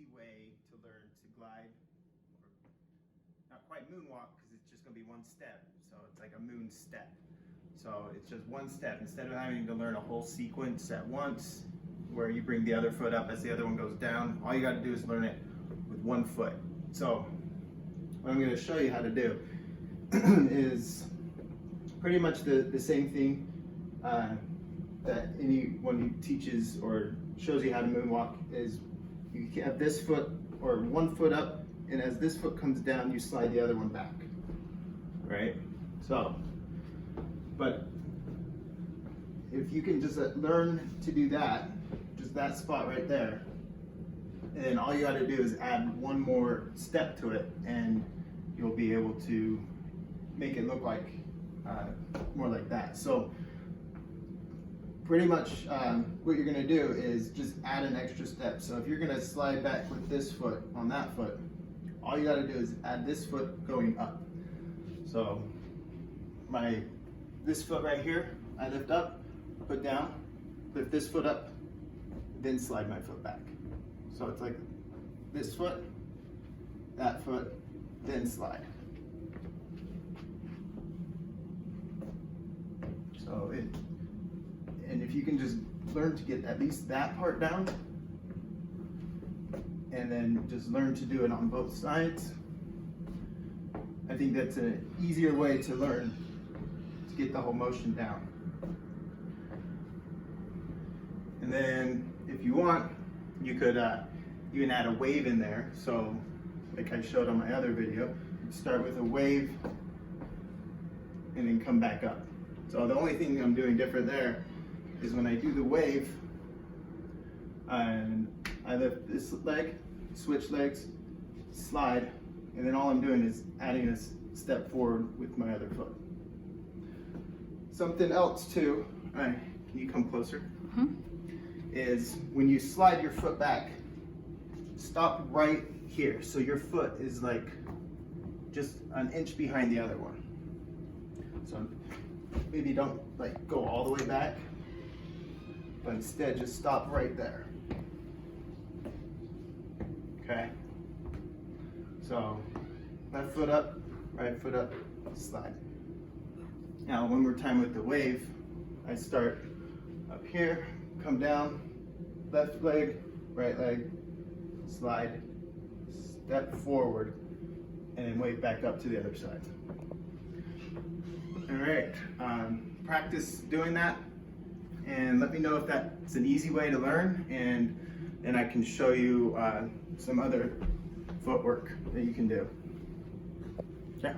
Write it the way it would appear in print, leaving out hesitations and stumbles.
easy way to learn to glide, or not quite moonwalk because it's just going to be one step. So it's like a moon step. So it's just one step instead of having to learn a whole sequence at once where you bring the other foot up as the other one goes down. All you got to do is learn it with one foot. So what I'm going to show you how to do is pretty much the same thing that anyone who teaches or shows you how to moonwalk is. You have this foot or one foot up, and as this foot comes down, you slide the other one back, right? So, but if you can just learn to do that, just that spot right there, and then all you got to do is add one more step to it, and you'll be able to make it look like more like that. So pretty much what you're going to do is just add an extra step. So if you're going to slide back with this foot on that foot, all you got to do is add this foot going up. So this foot right here, I lift up, put down, lift this foot up, then slide my foot back. So it's like this foot, that foot, then slide. So and if you can just learn to get at least that part down, and then just learn to do it on both sides, I think that's an easier way to learn to get the whole motion down. And then if you want, you could even add a wave in there. So like I showed on my other video, you start with a wave and then come back up. So the only thing I'm doing different there is when I do the wave, and I lift this leg, switch legs, slide, and then all I'm doing is adding a step forward with my other foot. Something else too, can you come closer? Is when you slide your foot back, stop right here. So your foot is like just an inch behind the other one. So maybe don't like go all the way back, but instead just stop right there. Okay? So left foot up, right foot up, slide. Now one more time with the wave, I start up here, come down, left leg, right leg, slide, step forward, and then wave back up to the other side. All right, practice doing that, and let me know if that's an easy way to learn, and then I can show you some other footwork that you can do. Yeah.